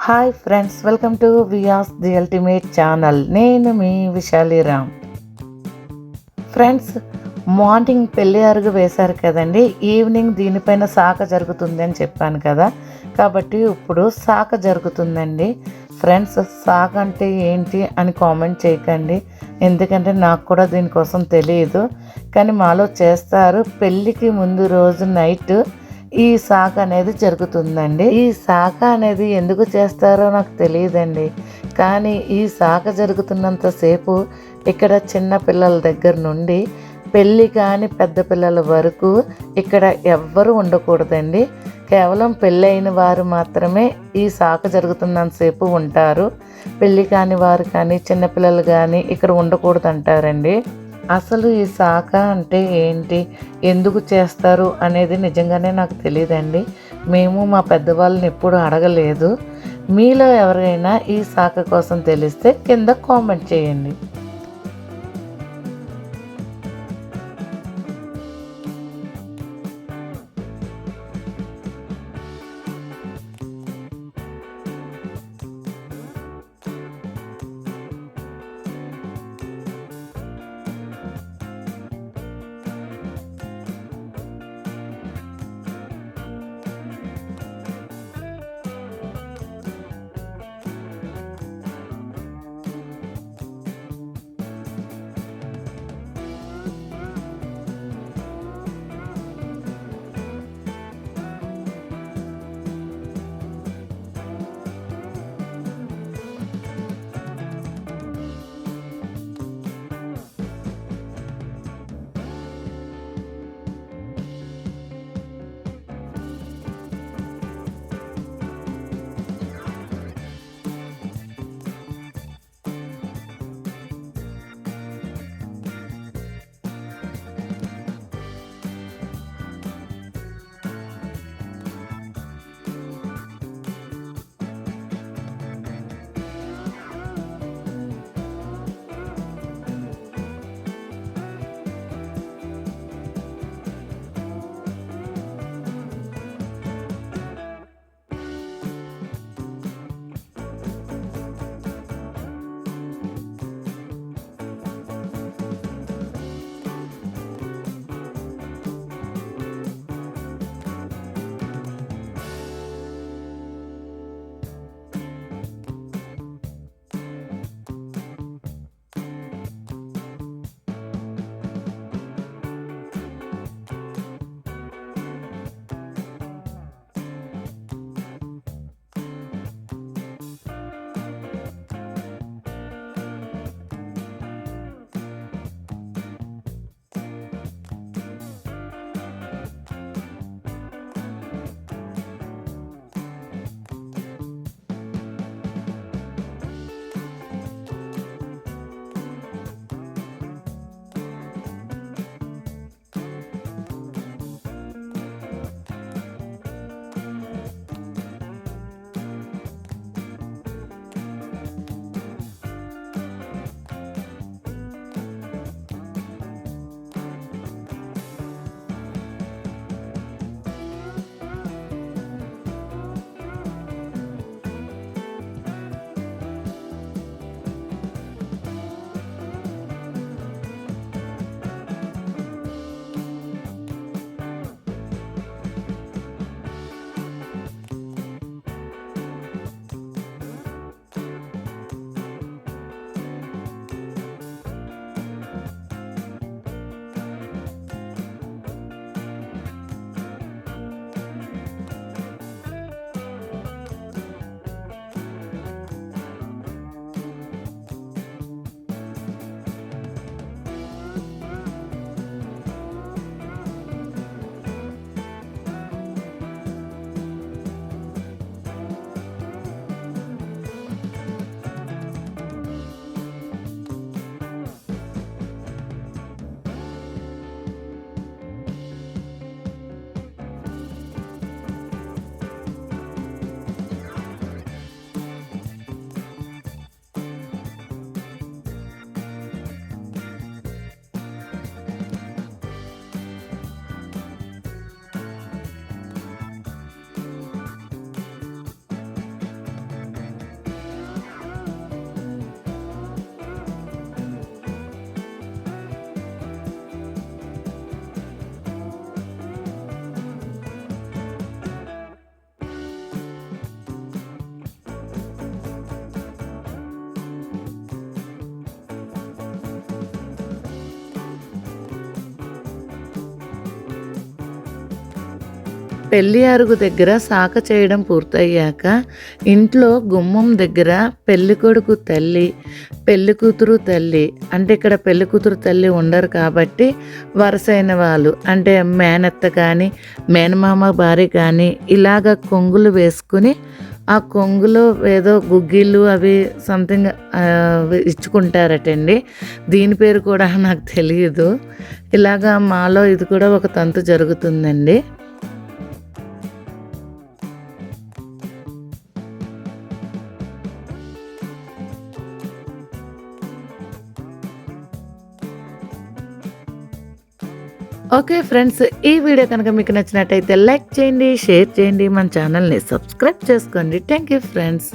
Hi friends, welcome to Vias the ultimate channel. నేను మీ విశాలిరామ్. Friends, morning పెళ్ళి అరుగు వేశారు కదండి. ఈవినింగ్ దీనిపైన సాక జరుగుతుంది అని చెప్పాను కదా, కాబట్టి ఇప్పుడు సాక జరుగుతుందండి. ఫ్రెండ్స్, సాక అంటే ఏంటి అని కామెంట్ చేయకండి, ఎందుకంటే నాకు కూడా దీనికోసం తెలియదు. కానీ మాలో చేస్తారు. పెళ్ళికి ముందు రోజు నైట్ ఈ సాక అనేది జరుగుతుందండి. ఈ సాక అనేది ఎందుకు చేస్తారో నాకు తెలియదండి, కానీ ఈ సాక జరుగుతున్నంతసేపు ఇక్కడ చిన్న పిల్లల దగ్గర నుండి పెళ్ళి కాని పెద్ద పిల్లల వరకు ఇక్కడ ఎవ్వరు ఉండకూడదండి. కేవలం పెళ్ళైన వారు మాత్రమే ఈ సాక జరుగుతున్నంతసేపు ఉంటారు. పెళ్ళి కాని వారు కానీ చిన్నపిల్లలు కానీ ఇక్కడ ఉండకూడదు అంటారండి. అసలు ఈ సాక అంటే ఏంటి, ఎందుకు చేస్తారు అనేది నిజంగానే నాకు తెలియదండి. మేము మా పెద్దవాళ్ళని ఎప్పుడు అడగలేదు. మీలో ఎవరైనా ఈ సాక కోసం తెలిస్తే కింద కామెంట్ చేయండి. పెళ్లి అరుగు దగ్గర సాక చేయడం పూర్తయ్యాక ఇంట్లో గుమ్మం దగ్గర పెళ్లి కొడుకు తల్లి, పెళ్లి కూతురు తల్లి, అంటే ఇక్కడ పెళ్లి కూతురు తల్లి ఉండరు కాబట్టి వరసైన వాళ్ళు అంటే మేనత్త కానీ మేనమామ భార్య కానీ ఇలాగ కొంగులు వేసుకుని ఆ కొంగులో ఏదో గుగ్గిళ్ళు అవి సంథింగ్ ఇచ్చుకుంటారటండి. దీని పేరు కూడా నాకు తెలియదు. ఇలాగా మాలో ఇది కూడా ఒక తంతు జరుగుతుందండి. ఓకే ఫ్రెండ్స్, ఈ వీడియో కనుక మీకు నచ్చినట్టయితే లైక్ చేయండి, షేర్ చేయండి, మన ఛానల్ని సబ్స్క్రైబ్ చేసుకోండి. Thank you friends.